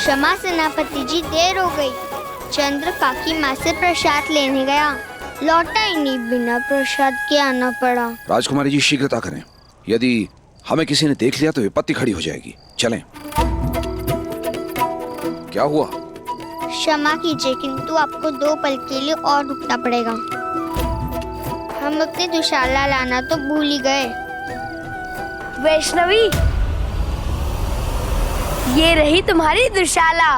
क्षमा सेनापति जी, देर हो गई। चंद्र काकी माँ से प्रसाद लेने गया, लौटा ही नहीं, बिना प्रसाद के आना पड़ा। राजकुमारी जी शीघ्रता करें, यदि हमें किसी ने देख लिया तो विपत्ति खड़ी हो जाएगी। चलें। क्या हुआ? क्षमा कीजिए, किंतु आपको 2 पल के लिए और रुकना पड़ेगा। हम अपनी दुशाला लाना तो भूल ही गए। वैष्णवी, ये रही तुम्हारी दुशाला।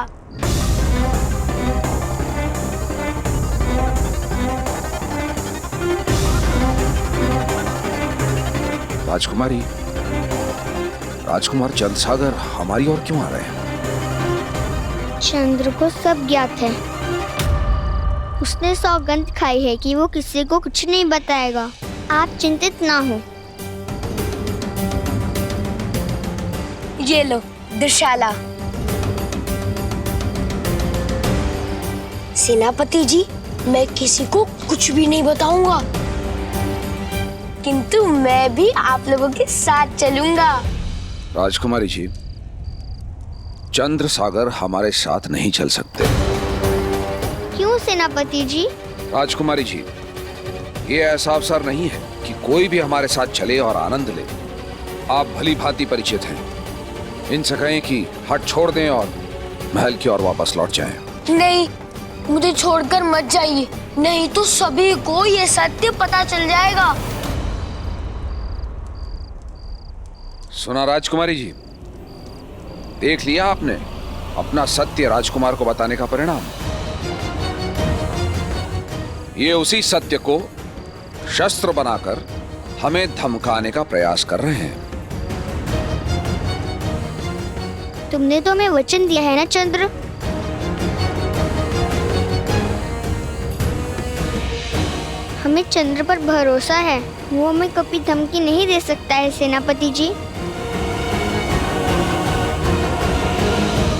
राजकुमारी, राजकुमार चंद्रसागर हमारी ओर क्यों आ रहे हैं? चंद्र को सब ज्ञात है। उसने सौगंध खाई है कि वो किसी को कुछ नहीं बताएगा। आप चिंतित ना हो। ये लो दुशाला। सेनापति जी, मैं किसी को कुछ भी नहीं बताऊंगा, किंतु मैं भी आप लोगों के साथ चलूंगा। राजकुमारी जी, चंद्रसागर हमारे साथ नहीं चल सकते। क्यों सेनापति जी? राजकुमारी जी, ये ऐसा अवसर नहीं है कि कोई भी हमारे साथ चले और आनंद ले। आप भली भांति परिचित हैं। इनसे कहें कि हट छोड़ दें और महल की ओर वापस लौट जाएं। नहीं, मुझे छोड़कर मत जाइए, नहीं तो सभी को ये सत्य पता चल जाएगा। सुना राजकुमारी जी, देख लिया आपने अपना सत्य राजकुमार को बताने का परिणाम। ये उसी सत्य को शस्त्र बनाकर हमें धमकाने का प्रयास कर रहे हैं। तुमने तो हमें वचन दिया है ना चंद्र। हमें चंद्र पर भरोसा है, वो हमें कभी धमकी नहीं दे सकता है सेनापति जी।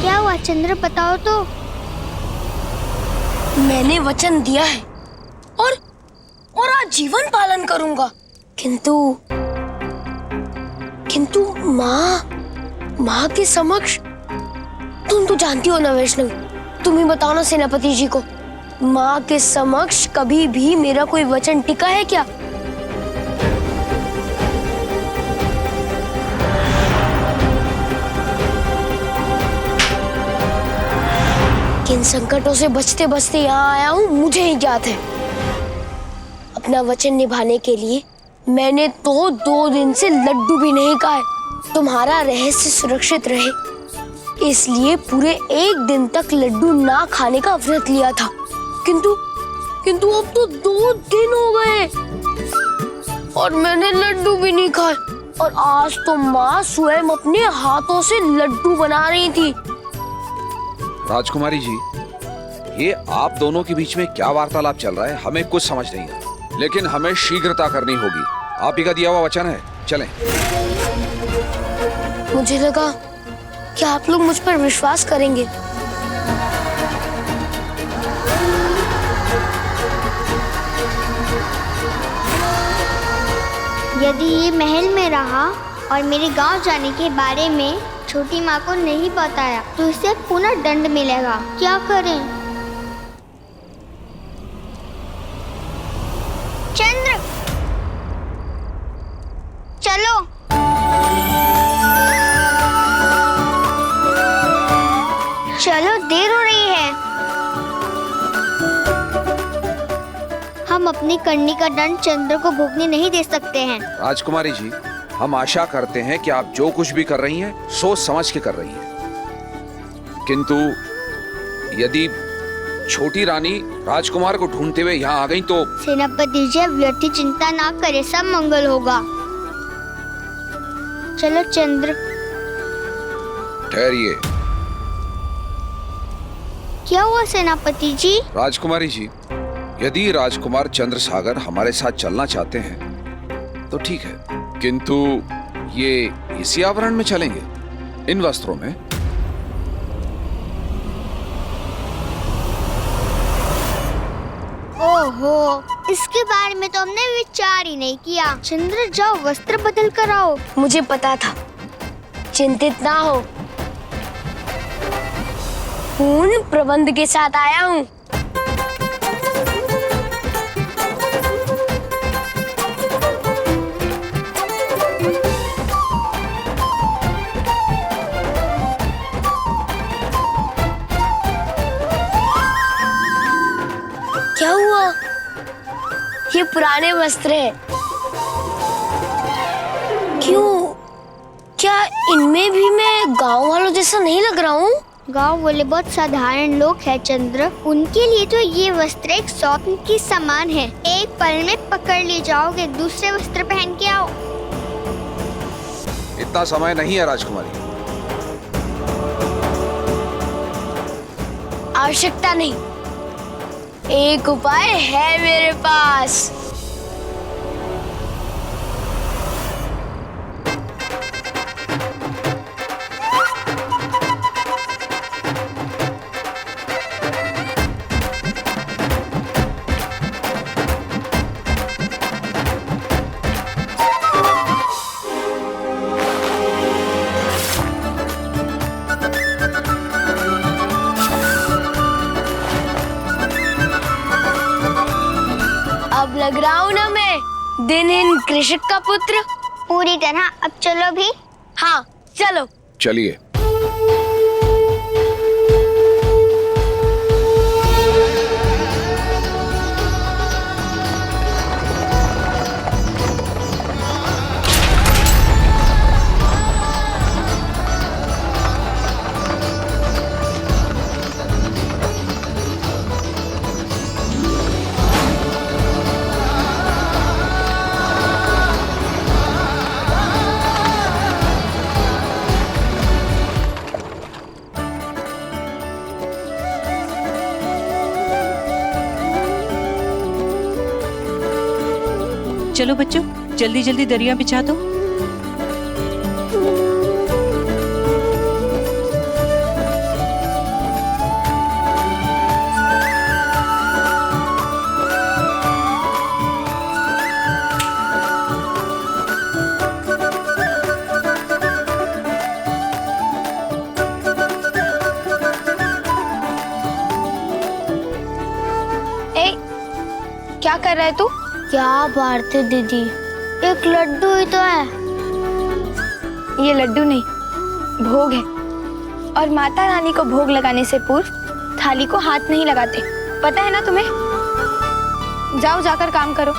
क्या हुआ चंद्र, बताओ तो। मैंने वचन दिया है और आजीवन पालन करूंगा, किंतु माँ के समक्ष। तुम तो जानती हो ना वैष्णवी, तुम ही बताओ ना सेनापति जी को, माँ के समक्ष कभी भी मेरा कोई वचन टिका है क्या? किन संकटों से बचते बचते यहाँ आया हूँ मुझे ही ज्ञात है। अपना वचन निभाने के लिए मैंने तो 2 दिन से लड्डू भी नहीं खाए। तुम्हारा रहस्य सुरक्षित रहे इसलिए पूरे 1 दिन तक लड्डू ना खाने का व्रत लिया था, किंतु अब तो 2 दिन हो गए और मैंने लड्डू भी नहीं खाए। और आज तो माँ स्वयं अपने हाथों से लड्डू बना रही थी। राजकुमारी जी, ये आप दोनों के बीच में क्या वार्तालाप चल रहा है, हमें कुछ समझ नहीं है, लेकिन हमें शीघ्रता करनी होगी। आप ही का दिया हुआ वचन है, चलें। मुझे लगा कि आप लोग मुझ पर विश्वास करेंगे। यदि ये महल में रहा और मेरे गांव जाने के बारे में छोटी माँ को नहीं बताया तो इसे पुनः दंड मिलेगा। क्या करें? चंद्र, चलो। चलो, देर हो रही है। हम अपनी करनी का दंड चंद्र को भोगने नहीं दे सकते हैं। राजकुमारी जी, हम आशा करते हैं कि आप जो कुछ भी कर रही हैं सोच समझ के कर रही हैं, किंतु यदि छोटी रानी राजकुमार को ढूंढते हुए यहाँ आ गई तो। सेनापति जी, व्यर्थ चिंता ना करे, सब मंगल होगा। चलो चंद्र। ठहरिए। क्या हुआ सेनापति जी? राजकुमारी जी, यदि राजकुमार चंद्रसागर हमारे साथ चलना चाहते हैं तो ठीक है, किंतु ये इसी आवरण में चलेंगे, इन वस्त्रों में? ओहो, इसके बारे में तो हमने विचार ही नहीं किया। चंद्र, जाओ वस्त्र बदल कर आओ। मुझे पता था, चिंतित ना हो। पूर्ण प्रबंध के साथ आया हूँ। क्या हुआ? ये पुराने वस्त्र हैं। क्यों? क्या इनमें भी मैं गांव वालों जैसा नहीं लग रहा हूँ? गांव वाले बहुत साधारण लोग हैं चंद्र। उनके लिए तो ये वस्त्र एक स्वप्न के समान है। एक पल में पकड़ ले जाओगे। दूसरे वस्त्र पहन के आओ। इतना समय नहीं है राजकुमारी। आवश्यकता नहीं, एक उपाय है मेरे पास। अब लग रहा हूँ ना मैं दिनहीन कृषक का पुत्र। पूरी तरह। अब चलो भी। हाँ चलो। चलिए। चलो बच्चों, जल्दी जल्दी दरिया बिछा दो। ए, क्या कर रहा है तू? क्या भारती दीदी, एक लड्डू ही तो है। ये लड्डू नहीं, भोग है। और माता रानी को भोग लगाने से पूर्व थाली को हाथ नहीं लगाते, पता है ना तुम्हें? जाओ जाकर काम करो।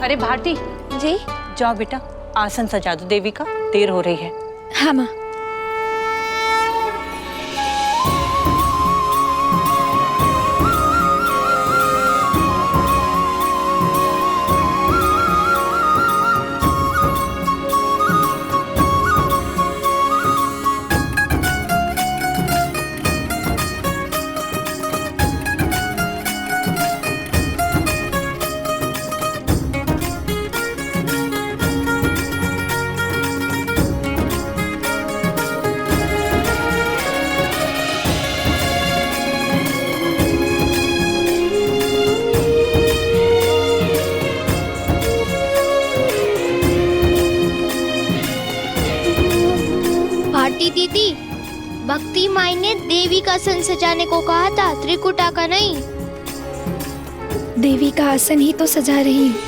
अरे भारती जी? जाओ बेटा, आसन सजा दो देवी का, देर हो रही है। हाँ माँ। भारती दीदी, भक्ति माई ने देवी का आसन सजाने को कहा था, त्रिकुटा का नहीं। देवी का आसन ही तो सजा रही हूँ।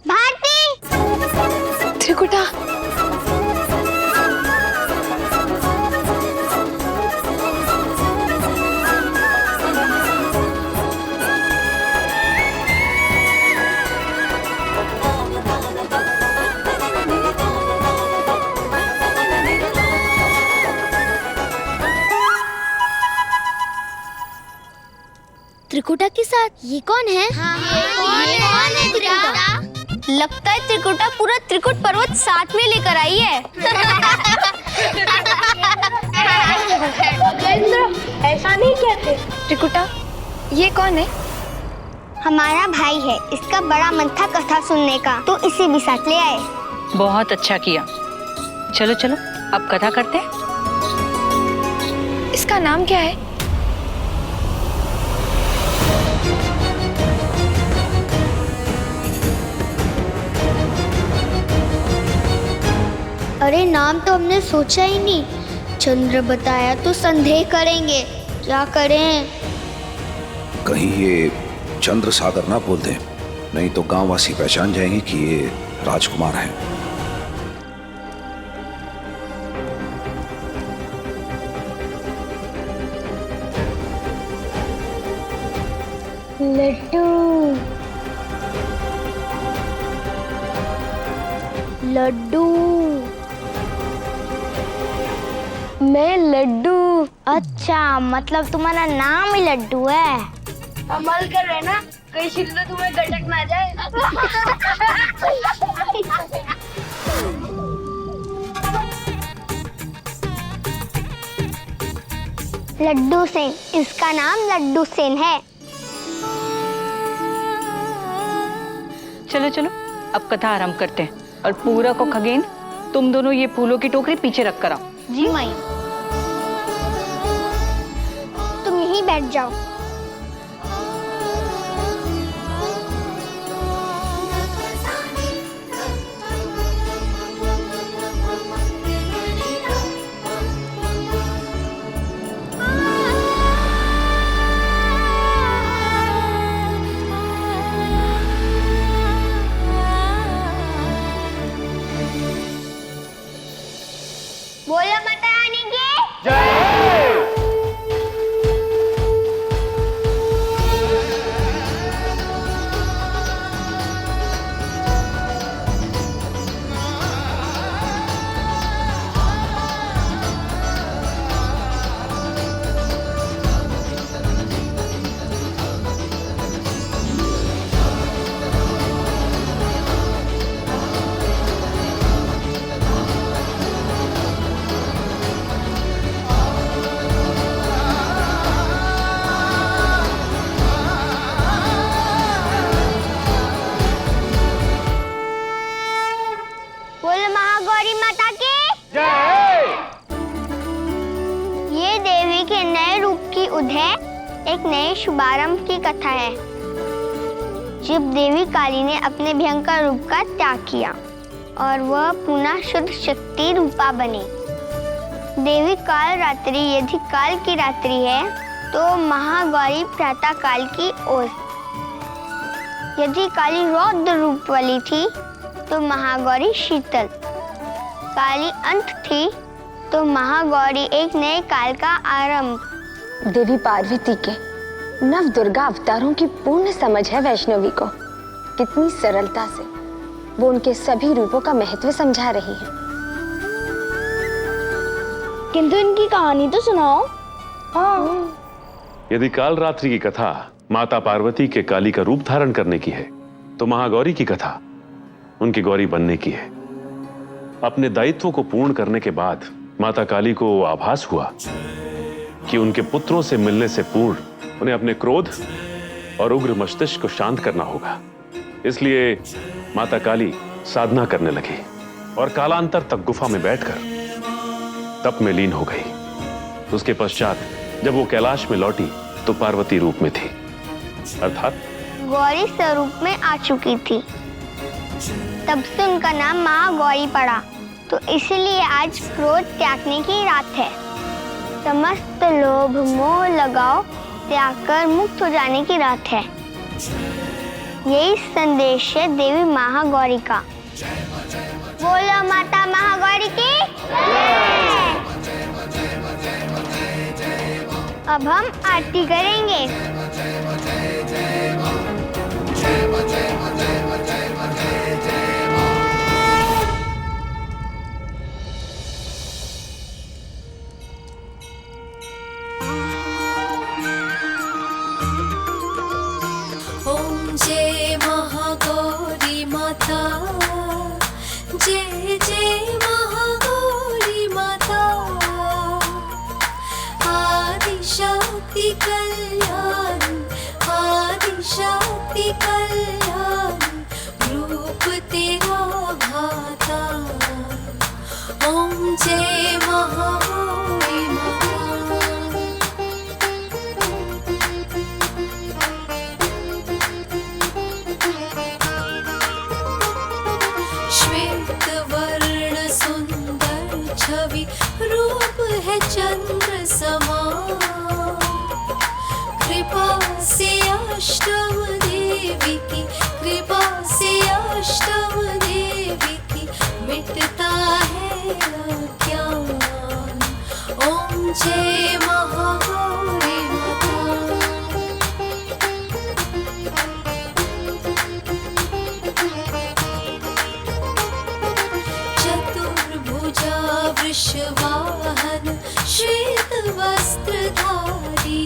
भारती! त्रिकुटा, त्रिकुटा के साथ ये कौन है? ये कौन है त्रिकुटा? लगता है त्रिकुटा पूरा त्रिकुट पर्वत साथ में लेकर आई है। ऐसा नहीं कहते। त्रिकुटा, ये कौन है? हमारा भाई है। इसका बड़ा मन था कथा सुनने का, तो इसे भी साथ ले आए। बहुत अच्छा किया। चलो चलो, अब कथा करते हैं। इसका नाम क्या है? अरे नाम तो हमने सोचा ही नहीं। चंद्र बताया तो संदेह करेंगे, क्या करें? कहीं ये चंद्र सागर ना बोल दें, नहीं तो गांववासी पहचान जाएंगे कि ये राजकुमार हैं। लड्डू लड्डू। मैं लड्डू। अच्छा, मतलब तुम्हारा नाम ही लड्डू है। अमल कर रहे ना, कहीं शिल्लू तुम्हें गटक ना जाए। लड्डू सेन, इसका नाम लड्डू सेन है। चलो चलो, अब कथा आरंभ करते हैं। और पूरा को खगेन, तुम दोनों ये फूलों की टोकरी पीछे रख कर आओ। जी माई। तुम यहीं बैठ जाओ। बोलो माता रानी की जय। बोलो महागौरी माता की जय। ये देवी के नए रूप की उदय, एक नए शुभारंभ की कथा है। जब देवी काली ने अपने भयंकर रूप का त्याग किया और वह पुनः शुद्ध शक्ति रूपा बनी। देवी काल रात्रि यदि काल की रात्रि है तो महागौरी प्रातः काल की ओर। यदि काली रौद्र रूप वाली थी तो महागौरी शीतल। काली अंत थी तो महागौरी एक नए काल का आरंभ। देवी पार्वती के नव दुर्गा अवतारों की पूर्ण समझ है वैष्णवी को। कितनी सरलता से वो उनके सभी रूपों का महत्व समझा रही है। किंतु इनकी कहानी तो सुनाओ। यदि काल रात्रि की कथा माता पार्वती के काली का रूप धारण करने की है तो महागौरी की कथा उनकी गौरी बनने की है। अपने दायित्वों को पूर्ण करने के बाद माता काली को आभास हुआ कि उनके पुत्रों से मिलने से पूर्व उन्हें अपने क्रोध और उग्र मस्तिष्क को शांत करना होगा। इसलिए माता काली साधना करने लगी और कालांतर तक गुफा में बैठकर तप में लीन हो गई। उसके पश्चात जब वो कैलाश में लौटी तो पार्वती रूप में थी, अर्थात गौरी स्वरूप में आ चुकी थी। तब से उनका नाम महागौरी पड़ा। तो इसलिए आज क्रोध त्यागने की रात है। समस्त लोभ मोह लगाव त्याग कर मुक्त हो जाने की रात है। यही संदेश है देवी महागौरी का। बोलो माता महागौरी की जय। अब हम आरती करेंगे। ओम जय महागौरी माता, जय जय महागौरी माता। आदिशक्ति कल्याण, आदिशक्ति कल्याण, वृषवाहन श्वेत वस्त्रधारी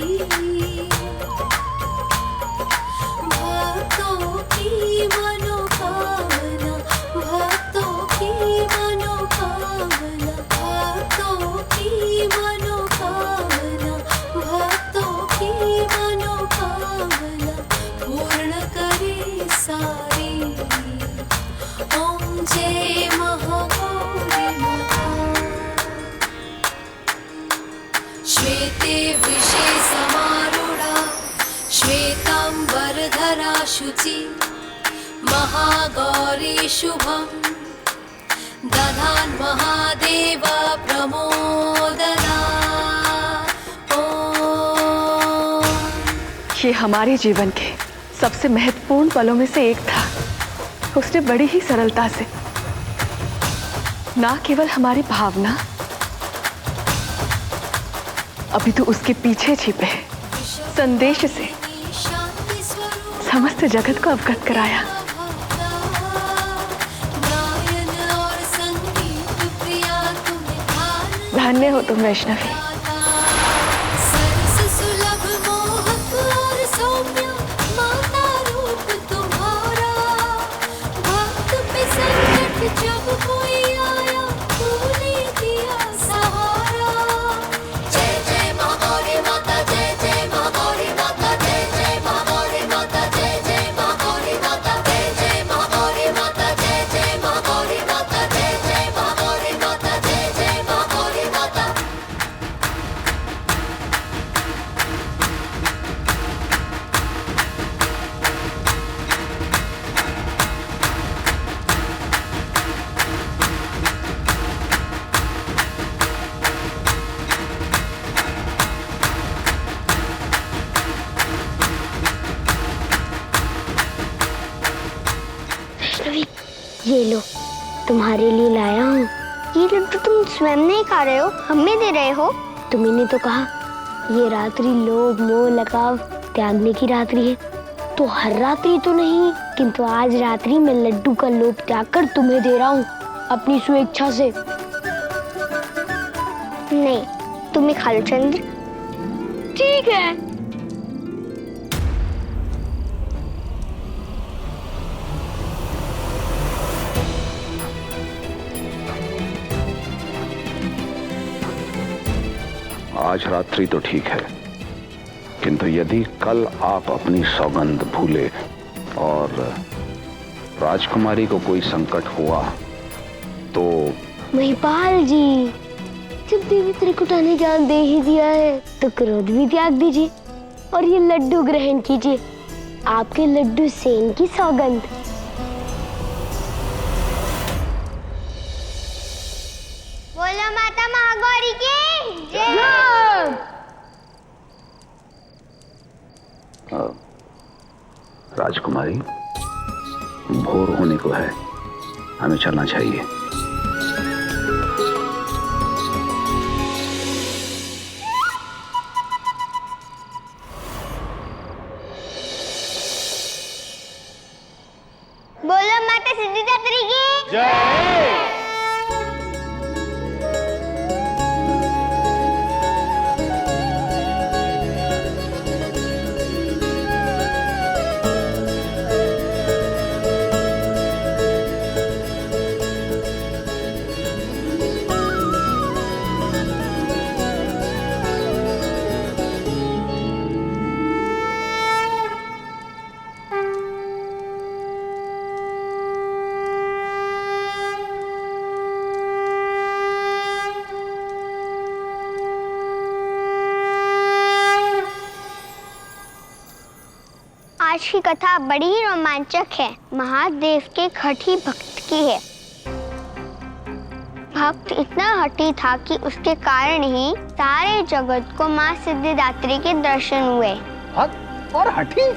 भक्तों की मनोकामना भक्तों की मनोकामना भक्तों की मनोकामना भक्तों की मनोकामना पूर्ण करे सारी। ओम जय महागौरी माता। श्वेते वृषे समारूढ़ा श्वेतांबरधरा शुचि महागौरी शुभम दधान् महादेव प्रमोदना। ओम। ये हमारे जीवन के सबसे महत्वपूर्ण पलों में से एक था। उसने बड़ी ही सरलता से ना केवल हमारी भावना, अभी तो उसके पीछे छिपे संदेश से समस्त जगत को अवगत कराया। धन्य हो तुम वैष्णवी। सरस सुलभ मोहक और सौम्य माता रूप तुम्हारा भक्त पे संकट जब कोई आया तूने दिया सहारा। जय जय महागौरी माता जय जय महागौरी माता जय जय महागौरी माता जय जय महागौरी माता जय जय महागौरी माता जय जय महागौरी माता जय जय महागौरी माता जय जय महागौरी माता। वैष्णवी, ये लो, तुम्हारे लिए लाया हूँ। ये लड्डू तुम स्वयं नहीं खा रहे हो, हमें दे रहे हो। तुम्ही ने तो कहा ये रात्रि लोभ मोह लगाव त्यागने की रात्रि है, तो हर रात्रि तो नहीं, किंतु आज रात्रि मैं लड्डू का लोभ त्याग कर तुम्हें दे रहा हूँ अपनी स्वेच्छा से। नहीं, तुम्हें खा लो चंद्र। ठीक है। आज रात्रि तो ठीक है, किंतु यदि कल आप अपनी सौगंध भूले और राजकुमारी को कोई संकट हुआ तो। महिपाल जी, जब देवी त्रिकुटा ने ज्ञान दे ही दिया है तो क्रोध भी त्याग दीजिए और ये लड्डू ग्रहण कीजिए, आपके लड्डू सेन की सौगंध। बोलो माता महागौरी की जय। राजकुमारी, भोर होने को है, हमें चलना चाहिए। बोलो माता सिद्धिदात्री की जय। आज की कथा बड़ी ही रोमांचक है। महादेव के हठी भक्त की है। भक्त इतना हठी था कि उसके कारण ही सारे जगत को माँ सिद्धिदात्री के दर्शन हुए। भक्त और हठी,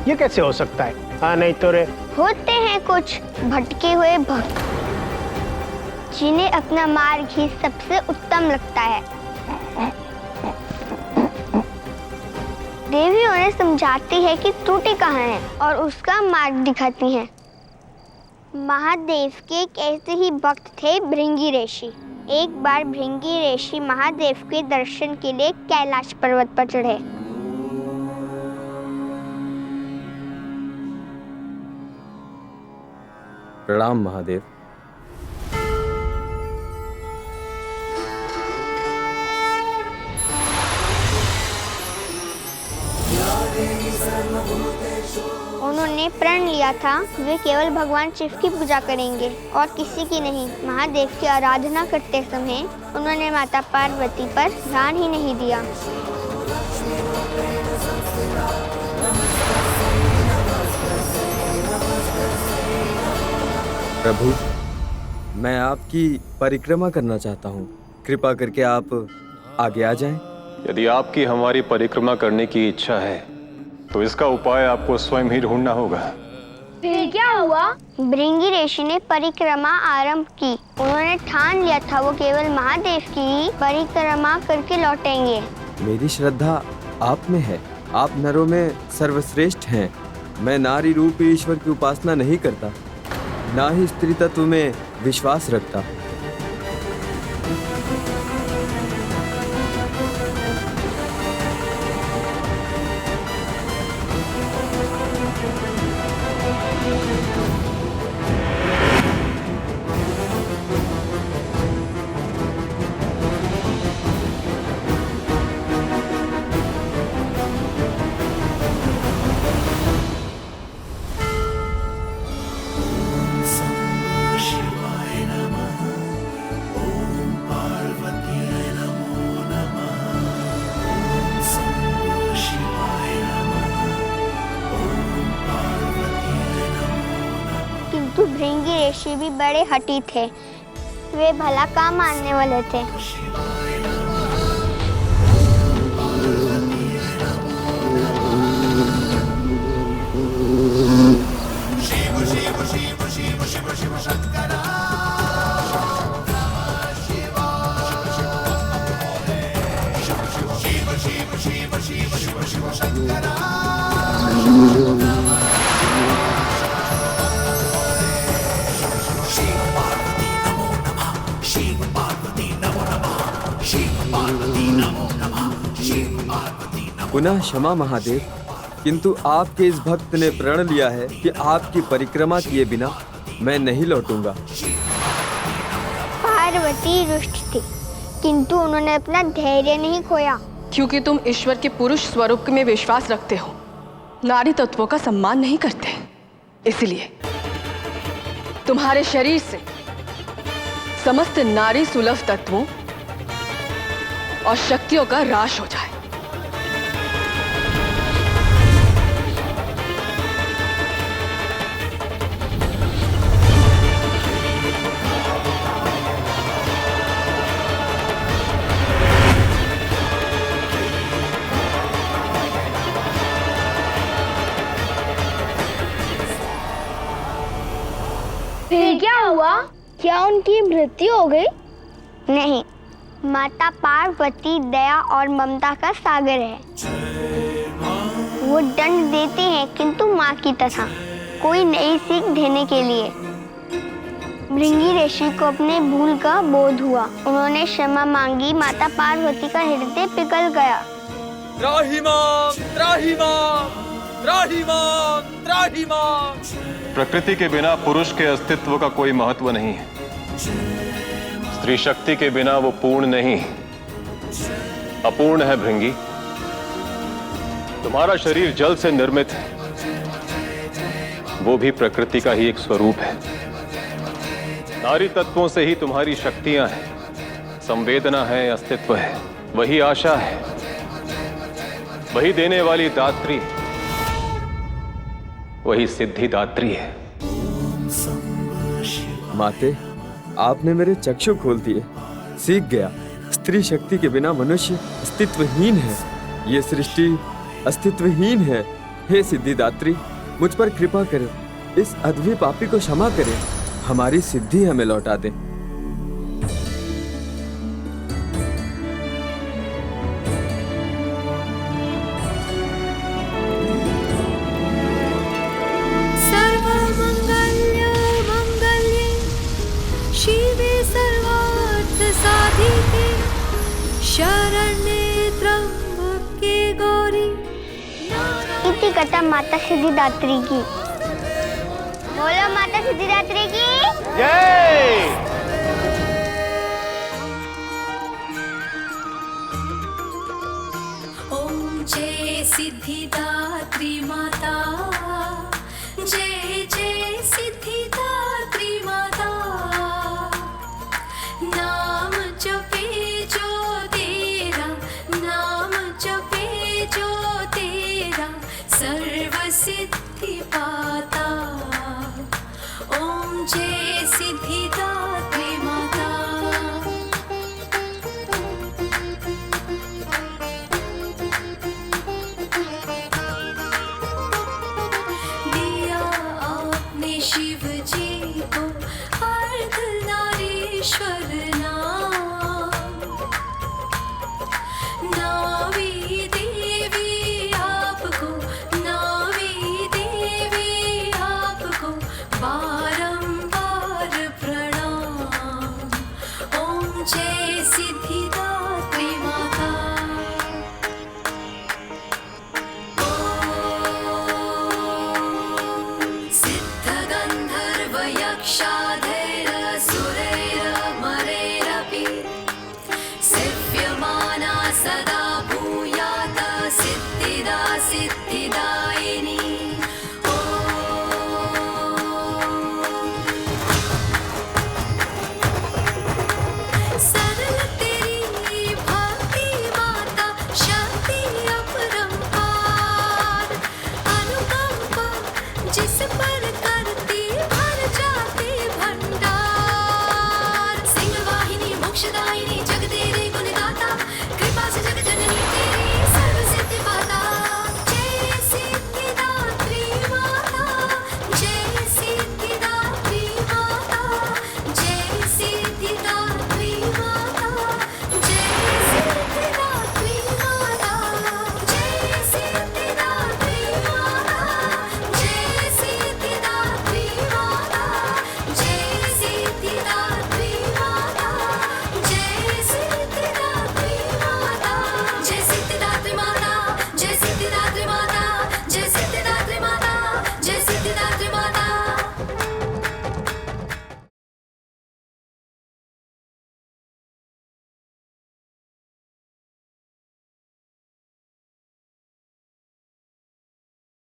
ये कैसे हो सकता है? हाँ नहीं तो रे। होते हैं कुछ भटके हुए भक्त जिन्हें अपना मार्ग ही सबसे उत्तम लगता है। देवी उन्हें समझाती है कि त्रुटि कहाँ है और उसका मार्ग दिखाती है। महादेव के एक ऐसे ही भक्त थे भृंगी ऋषि। एक बार भृंगी ऋषि महादेव के दर्शन के लिए कैलाश पर्वत पर चढ़े। प्रणाम महादेव। उन्होंने प्रण लिया था वे केवल भगवान शिव की पूजा करेंगे और किसी की नहीं। महादेव की आराधना करते समय उन्होंने माता पार्वती पर ध्यान ही नहीं दिया। प्रभु, मैं आपकी परिक्रमा करना चाहता हूँ। कृपा करके आप आगे आ जाएं। यदि आपकी हमारी परिक्रमा करने की इच्छा है तो इसका उपाय आपको स्वयं ही ढूंढना होगा। फिर क्या हुआ? भृंगी ऋषि ने परिक्रमा आरंभ की। उन्होंने ठान लिया था वो केवल महादेव की ही परिक्रमा करके लौटेंगे। मेरी श्रद्धा आप में है। आप नरों में सर्वश्रेष्ठ हैं। मैं नारी रूप ईश्वर की उपासना नहीं करता, ना ही स्त्री तत्व में विश्वास रखता। किंतु भृंगी ऋषि भी बड़े हठी थे। वे भला काम मानने वाले थे। पुनः क्षमा महादेव, किंतु आपके इस भक्त ने प्रण लिया है कि आपकी परिक्रमा किए बिना मैं नहीं लौटूंगा। पार्वती रुष्ट थी, किंतु उन्होंने अपना धैर्य नहीं खोया। क्योंकि तुम ईश्वर के पुरुष स्वरूप में विश्वास रखते हो, नारी तत्वों का सम्मान नहीं करते। इसलिए तुम्हारे शरीर से समस्त नारी सुलभ तत्वों और शक्तियों का ह्रास हो जाए। फिर क्या हुआ? क्या उनकी मृत्यु हो गई? नहीं, माता पार्वती दया और ममता का सागर है। वो दंड देते हैं, किंतु माँ की तरह, कोई नई सीख देने के लिए। भृंगी ऋषि को अपने भूल का बोध हुआ। उन्होंने क्षमा मांगी। माता पार्वती का हृदय पिघल गया। त्राहिमाम, त्राहिमाम, त्राहिमाम, त्राहिमाम। प्रकृति के बिना पुरुष के अस्तित्व का कोई महत्व नहीं है। स्त्री शक्ति के बिना वो पूर्ण नहीं, अपूर्ण है। भृंगी, तुम्हारा शरीर जल से निर्मित है, वो भी प्रकृति का ही एक स्वरूप है। नारी तत्वों से ही तुम्हारी शक्तियां हैं, संवेदना है, अस्तित्व है। वही आशा है, वही देने वाली दात्री, वही सिद्धि दात्री है। माते, आपने मेरे चक्षु खोल दिए। सीख गया, स्त्री शक्ति के बिना मनुष्य अस्तित्वहीन है। ये सृष्टि अस्तित्वहीन है। हे सिद्धिदात्री, मुझ पर कृपा करें। इस अधवी पापी को क्षमा करें। हमारी सिद्धि हमें लौटा दे। सर्वमंगल्य मंगल्ये शिवे सर्वार्थ पार्थ साधिके शरण्ये त्र्यंबके गौरी इति कथा माता सिद्धिदात्री की। बोलो माता सिद्धिदात्री की जय।